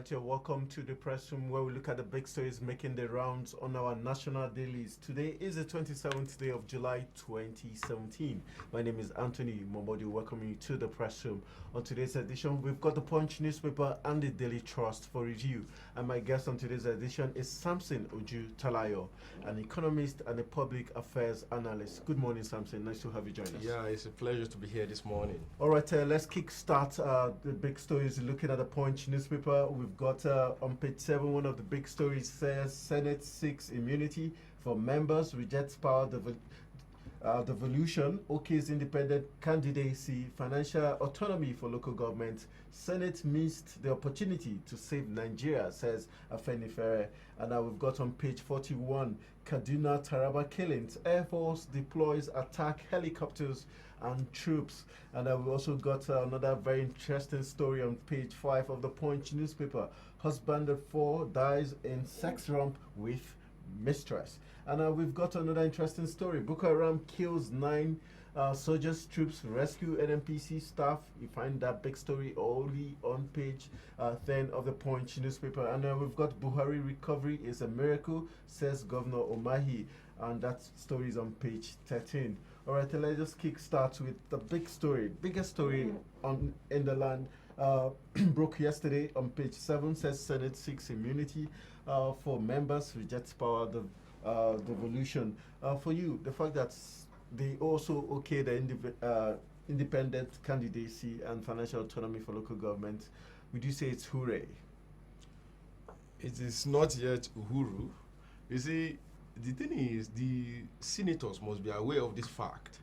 right, you're welcome to the press room where we look at the big stories making the rounds on our national dailies. Today is the 27th day of July 2017. My name is Anthony Momodi, welcoming you to the press room. On today's edition, we've got the Punch newspaper and the Daily Trust for review. And my guest on today's edition is Samson Oju Talayo, an economist and a public affairs analyst. Good morning, Samson. Nice to have you join us. Yeah, it's a pleasure to be here this morning. All right, let's kick-start the big stories. Looking at the Punch newspaper, we've got on page 7, one of the big stories says Senate seeks immunity for members, rejects power devolution, OK's independent candidacy, financial autonomy for local government. Senate missed the opportunity to save Nigeria, says Afenifere. And now we've got on page 41, Kaduna Taraba killings. Air Force deploys attack helicopters and troops. And we've also got another very interesting story on page 5 of the Punch newspaper. Husband at 4 dies in sex romp with mistress. And we've got another interesting story. Boko Haram kills 9 soldiers, troops, rescue NMPC staff. You find that big story only on page 10 of the Punch newspaper. And we've got Buhari recovery is a miracle, says Governor Omahi. And that story is on page 13. All right, let's just kick start with the big story. Biggest story in the land broke yesterday on page 7, says Senate seeks immunity for members, rejects power devolution. For you, the fact that they also okay the independent candidacy and financial autonomy for local government, would you say it's hooray? It is not yet uhuru. You see, the thing is, the senators must be aware of this fact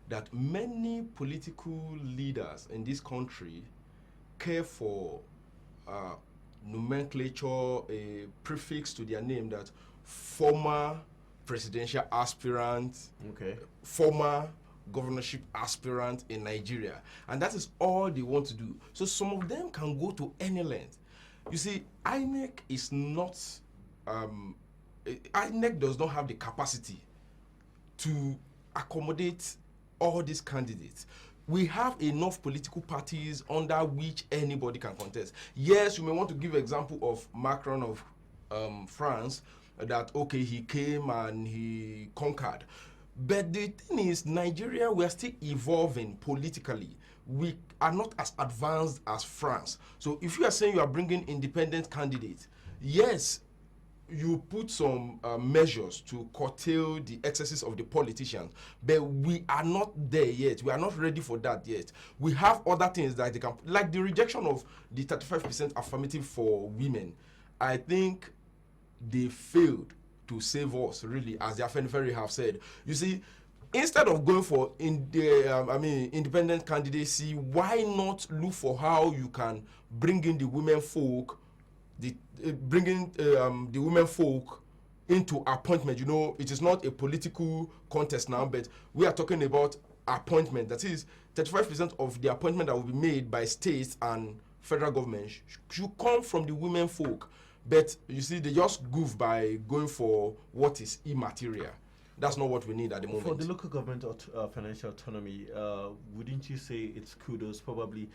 that many political leaders in this country care for nomenclature, a prefix to their name, that former presidential aspirant, former governorship aspirant in Nigeria. And that is all they want to do. So some of them can go to any length. You see, INEC is not, INEC does not have the capacity to accommodate all these candidates. We have enough political parties under which anybody can contest. Yes, you may want to give example of Macron of France, that okay, he came and he conquered. But the thing is, Nigeria, we are still evolving politically. We are not as advanced as France. So if you are saying you are bringing independent candidates, yes, you put some measures to curtail the excesses of the politicians, but we are not there yet. We are not ready for that yet. We have other things that they can, like the rejection of the 35% affirmative for women. I think they failed to save us, really, as the Afenifere have said. You see, instead of going for independent candidacy, why not look for how you can bring in the women folk, bringing the women folk into appointment? You know, it is not a political contest now, but we are talking about appointment. That is, 35% of the appointment that will be made by states and federal government should come from the women folk. But you see, they just goof by going for what is immaterial. That's not what we need at the moment. For the local government financial autonomy, wouldn't you say it's kudos? Probably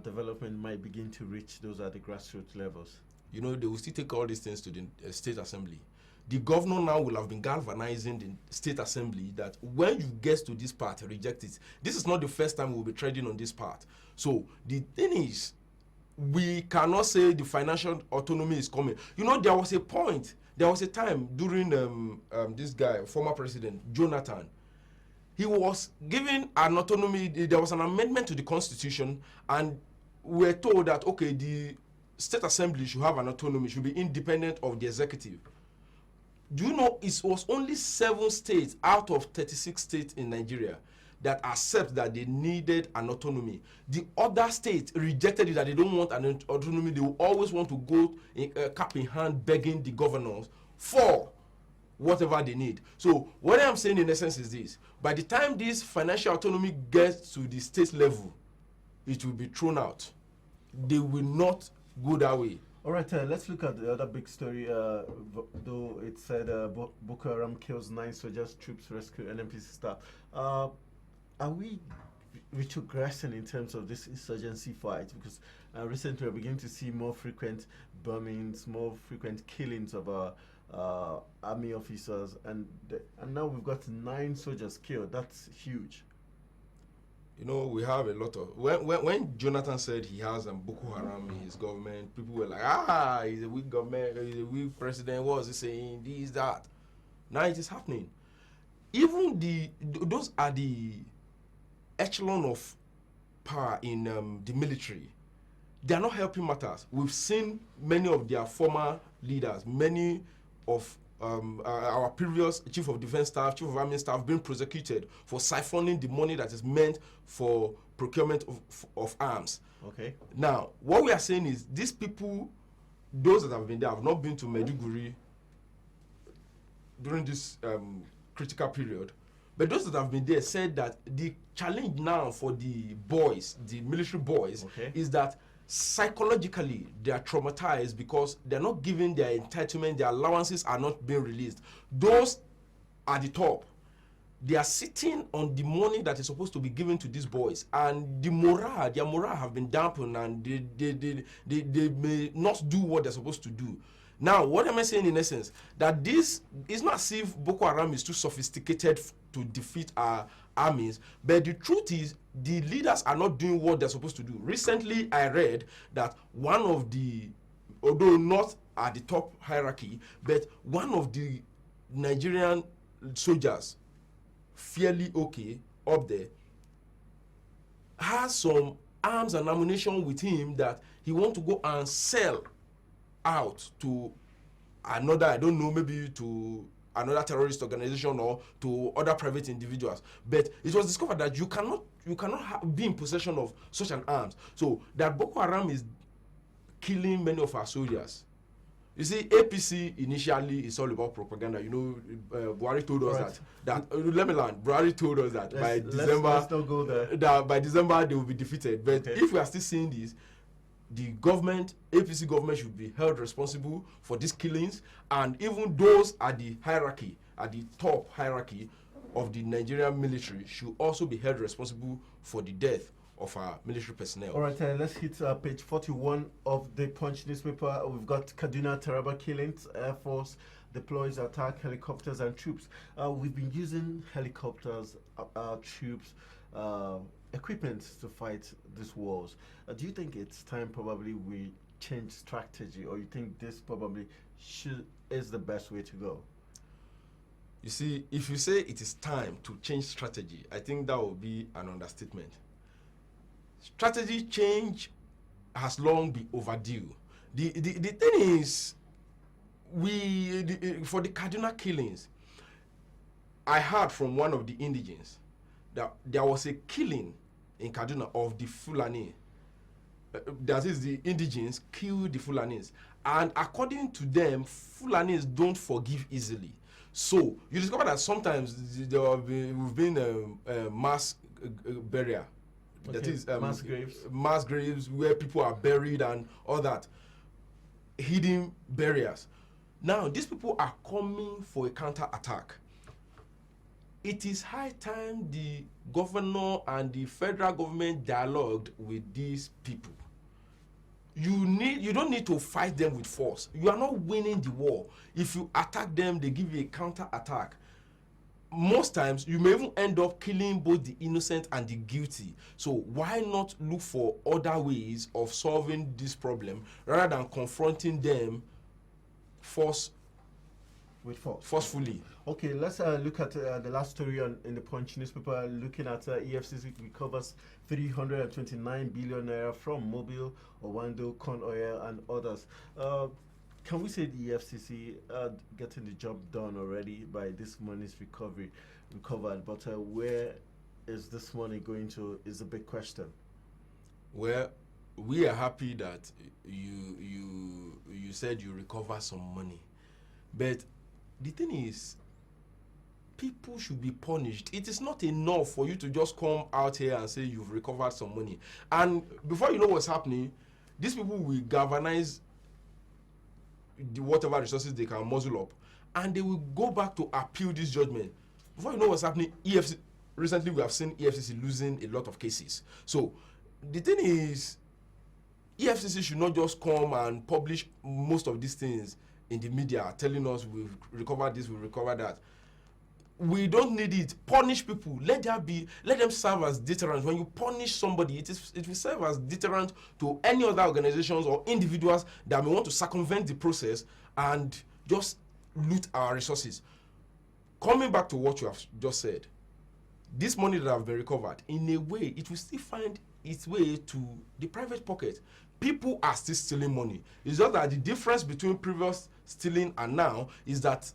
development might begin to reach those at the grassroots levels. You know, they will still take all these things to the state assembly. The governor now will have been galvanizing the state assembly that when you get to this part, reject it. This is not the first time we'll be treading on this part. So the thing is, we cannot say the financial autonomy is coming. You know, there was a point, there was a time during this guy, former president, Jonathan, he was given an autonomy. There was an amendment to the constitution, and we were told that, okay, the state assembly should have an autonomy, should be independent of the executive. Do you know it was only 7 states out of 36 states in Nigeria that accept that they needed an autonomy? The other states rejected it, that they don't want an autonomy. They will always want to go cap in hand begging the governors for whatever they need. So what I'm saying in essence is this: by the time this financial autonomy gets to the state level, it will be thrown out. They will not go that way. All right, let's look at the other big story. Though it said Boko Haram kills 9 soldiers, troops, rescue NMPC staff. Are we retrogressing in terms of this insurgency fight? Because recently we're beginning to see more frequent bombings, more frequent killings of our army officers, and now we've got 9 soldiers killed. That's huge. You know, we have a lot of when Jonathan said he has Boko Haram in his government, people were like, he's a weak government, he's a weak president. What was he saying? This, that. Now it is happening. Even those are the echelon of power in the military. They are not helping matters. We've seen many of their former leaders, many of our previous chief of defense staff, chief of army staff being prosecuted for siphoning the money that is meant for procurement of arms. Okay. Now, what we are saying is these people, those that have been there, have not been to Maiduguri during this critical period, but those that have been there said that the challenge now for the boys, the military boys, is that psychologically they are traumatized because they're not given their entitlement, their allowances are not being released. Those at the top, they are sitting on the money that is supposed to be given to these boys, and their morale have been dampened, and they may not do what they're supposed to do. Now, what am I saying in essence? That this is not as if Boko Haram is too sophisticated to defeat our armies, but the truth is the leaders are not doing what they're supposed to do. Recently, I read that one of the, although not at the top hierarchy, but one of the Nigerian soldiers, fairly okay up there, has some arms and ammunition with him that he wants to go and sell out to another, I don't know, maybe to another terrorist organization or to other private individuals. But it was discovered that you cannot be in possession of such an arms. So that Boko Haram is killing many of our soldiers. You see, APC initially is all about propaganda. You know, Buhari told us that let me land. Buhari told us that by December, let's not go there. That by December they will be defeated. But if we are still seeing this, the government, APC government, should be held responsible for these killings, and even those at the hierarchy, at the top hierarchy of the Nigerian military, should also be held responsible for the death of our military personnel. All right, let's hit page 41 of the Punch newspaper. We've got Kaduna Taraba killings. Air Force deploys attack helicopters and troops. We've been using helicopters, troops, equipment to fight these wars. Do you think it's time probably we change strategy, or you think this probably is the best way to go? You see, if you say it is time to change strategy, I think that would be an understatement. Strategy change has long been overdue. The thing is, for the Kaduna killings, I heard from one of the indigents that there was a killing in Kaduna of the Fulani. That is, the indigents killed the Fulanis. And according to them, Fulanis don't forgive easily. So you discover that sometimes we've been mass burial. Okay. That is mass graves where people are buried and all that. Hidden burials. Now, these people are coming for a counter-attack. It is high time the governor and the federal government dialogued with these people. You don't need to fight them with force. You are not winning the war. If you attack them, they give you a counter-attack. Most times, you may even end up killing both the innocent and the guilty. So why not look for other ways of solving this problem rather than confronting them forcefully? Okay, let's look at the last story in the Punch newspaper, looking at EFCC recovers 329 billion naira from Mobile, Owando, Corn Oil, and others. Can we say the EFCC getting the job done already by this money's recovered? But where is this money going to is a big question. Well, we are happy that you said you recover some money, but the thing is, people should be punished. It is not enough for you to just come out here and say you've recovered some money. And before you know what's happening, these people will galvanize whatever resources they can muzzle up, and they will go back to appeal this judgment. Before you know what's happening, recently we have seen EFCC losing a lot of cases. So the thing is, EFCC should not just come and publish most of these things in the media telling us we've recovered this, we've recovered that. We don't need it. Punish people. Let them serve as deterrent. When you punish somebody, it will serve as deterrent to any other organizations or individuals that may want to circumvent the process and just loot our resources. Coming back to what you have just said, this money that have been recovered, in a way, it will still find its way to the private pocket. People are still stealing money. It's just that the difference between previous stealing and now is that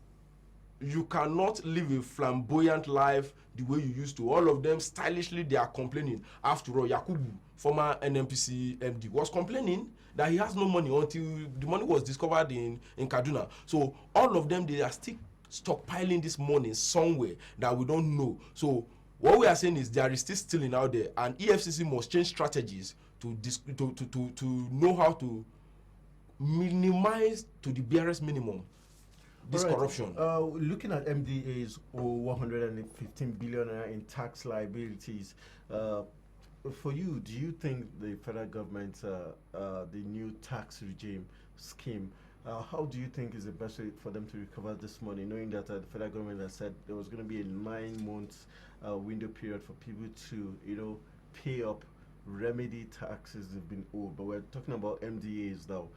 you cannot live a flamboyant life the way you used to. All of them stylishly, they are complaining. After all, Yakubu, former NNPC MD, was complaining that he has no money until the money was discovered in Kaduna. So all of them, they are still stockpiling this money somewhere that we don't know. So what we are saying is there is still stealing out there, and EFCC must change strategies to know how to minimize to the barest minimum this corruption. Looking at MDA's 115 billion in tax liabilities, for you, do you think the federal government, the new tax regime scheme, how do you think is the best way for them to recover this money, knowing that the federal government has said there was going to be a 9-month window period for people to, pay up remedy taxes they've been owed? But we're talking about MDAs now.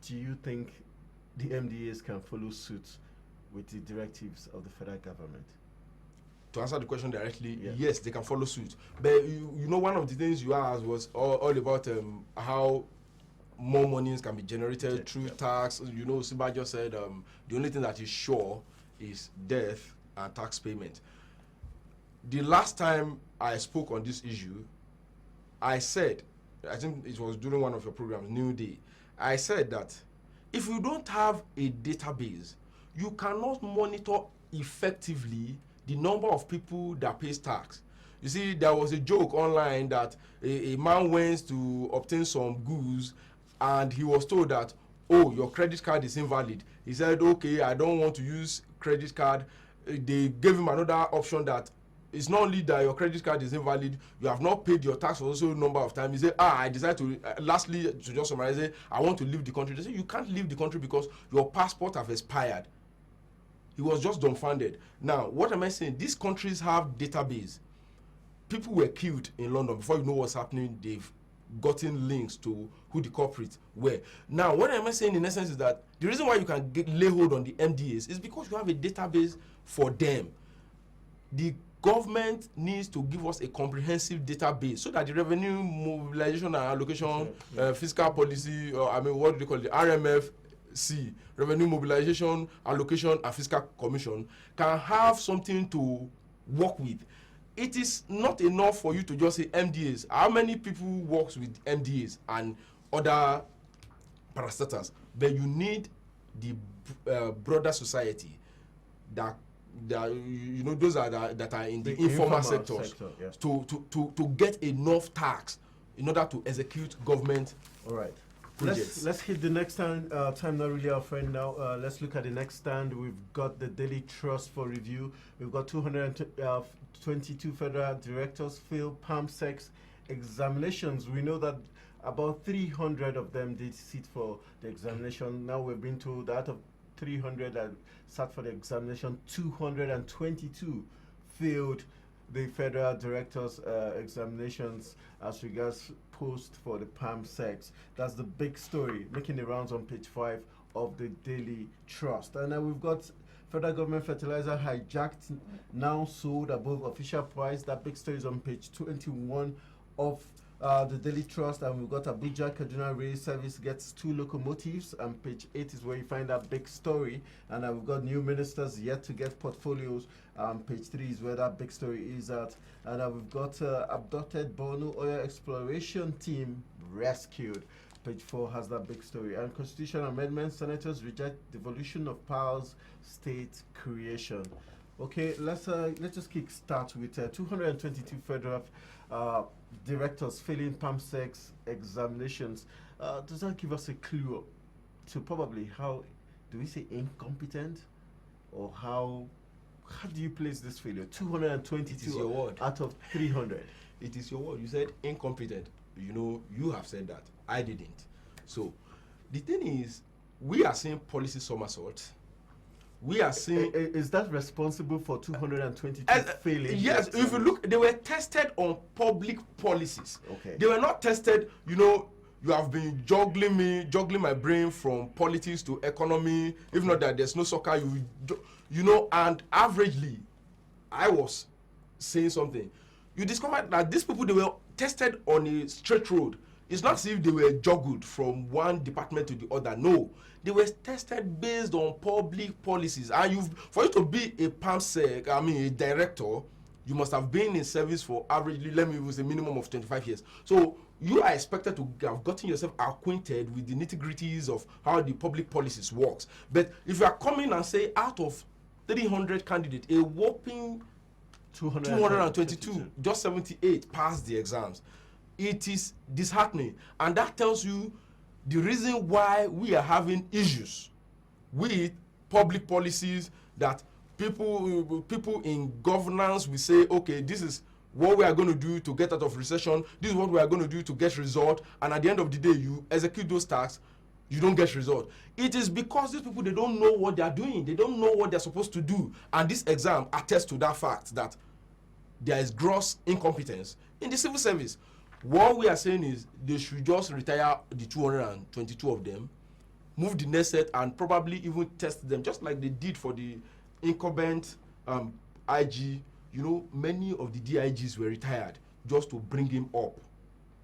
Do you think the MDAs can follow suit with the directives of the federal government? To answer the question directly, yeah. Yes, they can follow suit. But one of the things you asked was all about how more monies can be generated through tax. Simba just said the only thing that is sure is death and tax payment. The last time I spoke on this issue, I said, I think it was during one of your programs, New Day, I said that if you don't have a database, you cannot monitor effectively the number of people that pays tax. You see, there was a joke online that a man went to obtain some goods and he was told that, oh, your credit card is invalid. He said, okay, I don't want to use credit card. They gave him another option that it's not only that your credit card is invalid, you have not paid your tax for also a number of times. He said, I decided to, lastly, to just summarize it, I want to leave the country. They say, you can't leave the country because your passport have expired. He was just dumbfounded. Now, what am I saying? These countries have database. People were killed in London. Before you know what's happening, they've gotten links to who the culprits were. Now, what am I saying in essence is that the reason why you can lay hold on the MDAs is because you have a database for them. The government needs to give us a comprehensive database so that the revenue mobilization and allocation, fiscal policy, what do they call it, RMFC, Revenue Mobilization, Allocation and Fiscal Commission, can have something to work with. It is not enough for you to just say MDAs. How many people works with MDAs and other parastatals? But you need the broader society that those that are in the informal sectors yes. to get enough tax in order to execute government. All right. Projects. Let's hit the next time. Time not really our friend now. Let's look at the next stand. We've got the Daily Trust for review. We've got 222 federal directors fail PAMSEX examinations. We know that about 300 of them did sit for the examination. Now we've been told that out of 300 that sat for the examination, 222 failed the federal directors examinations as regards post for the PAMSEX. That's the big story making the rounds on page 5 of the Daily Trust. And now we've got federal government fertilizer hijacked, now sold above official price. That big story is on page 21 of the Daily Trust. And we've got Abuja Kaduna Rail Service gets 2 locomotives, and page 8 is where you find that big story. And we've got new ministers yet to get portfolios. Page 3 is where that big story is at. And we've got abducted Borno oil exploration team rescued. Page 4 has that big story. And constitutional amendments, senators reject devolution of powers, state creation. Okay, let's just kick start with 222 federal directors failing PAMSEX examinations. Does that give us a clue to probably how, do we say incompetent, or how how do you place this failure? 222 It is your word. out of 300. It is your word. You said incompetent. You know, you have said that. I didn't. So, the thing is, we are seeing policy somersault. We are seeing. Is that responsible for 222 failing? Yes, if you look, they were tested on public policies. Okay. They were not tested, you know, you have been juggling my brain from politics to economy. If not that, there's no soccer, you know, and averagely, I was saying something. You discovered that these people, they were tested on a straight road. It's not as if they were juggled from one department to the other. No, they were tested based on public policies. And for you to be a PAMSEC, a director, you must have been in service for averagely, let me use a minimum of 25 years. So you are expected to have gotten yourself acquainted with the nitty-gritties of how the public policies works. But if you are coming and say out of 300 candidates, a whopping 222, just 78 passed the exams, it is disheartening. And that tells you the reason why we are having issues with public policies, that people in governance will say, okay, this is what we are going to do to get out of recession, this is what we are going to do to get result, and at the end of the day, you execute those tasks, you don't get result. It is because these people, they don't know what they are doing, they don't know what they're supposed to do, and this exam attests to that fact, that there is gross incompetence in the civil service. What we are saying is they should just retire the 222 of them, move the next set, and probably even test them, just like they did for the incumbent IG. You know, many of the DIGs were retired just to bring him up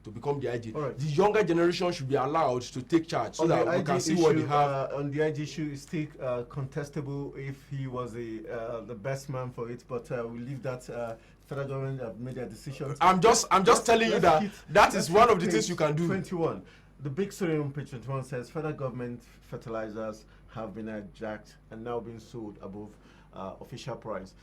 to become the IG. Right. The younger generation should be allowed to take charge so that we can see what they have. On the IG issue, is still contestable if he was the best man for it, but we'll leave that. Federal government have made their decisions. I'm just telling you that that is one of the things you can do. 21. The big story on page 21 says federal government fertilizers have been hijacked and now being sold above official price.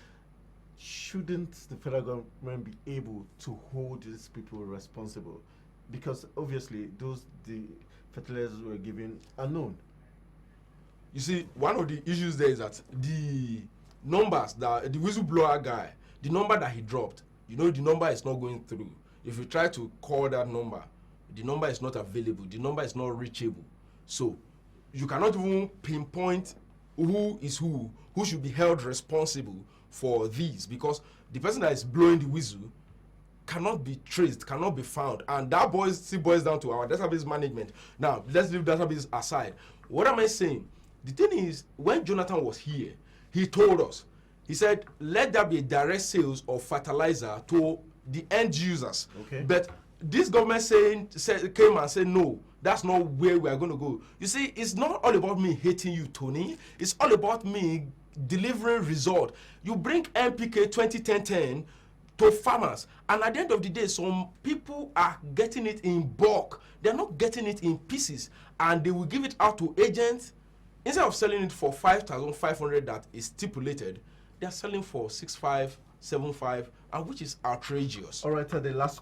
Shouldn't the federal government be able to hold these people responsible? Because obviously the fertilizers were given are known. You see, one of the issues there is that the numbers that the whistleblower guy, the number that he dropped, you know, the number is not going through. If you try to call that number, the number is not available, the number is not reachable. So you cannot even pinpoint who should be held responsible for these, because the person that is blowing the whistle cannot be traced, cannot be found, and that still boils down to our database management. Now, let's leave database aside. What am I saying? The thing is, when Jonathan was here, he told us, he said, let there be a direct sales of fertilizer to the end users. Okay. But this government came and said, no, that's not where we are going to go. You see, it's not all about me hating you, Tony. It's all about me delivering result. You bring NPK 2010 to farmers, and at the end of the day, some people are getting it in bulk. They're not getting it in pieces, and they will give it out to agents. Instead of selling it for 5,500 that is stipulated, they're selling for 6,500, 7,500, and which is outrageous. All right, the last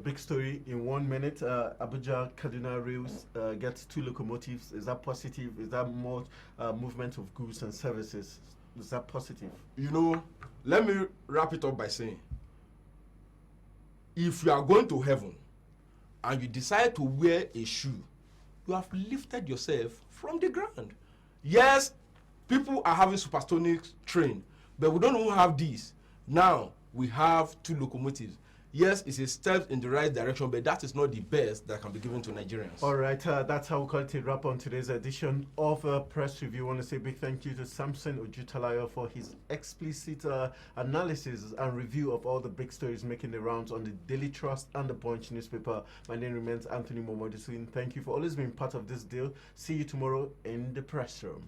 big story in 1 minute. Abuja Kaduna Rails gets 2 locomotives. Is that positive? Is that more movement of goods and services? Is that positive? You know, let me wrap it up by saying, if you are going to heaven and you decide to wear a shoe, you have lifted yourself from the ground. Yes, people are having supersonic train, but we don't even have these. Now we have 2 locomotives. Yes, it's a step in the right direction, but that is not the best that can be given to Nigerians. All right, that's how we call it a wrap on today's edition of Press Review. I want to say a big thank you to Samson Ojutalayo for his explicit analysis and review of all the big stories making the rounds on the Daily Trust and the Punch newspaper. My name remains Anthony Momodusin. Thank you for always being part of this deal. See you tomorrow in the press room.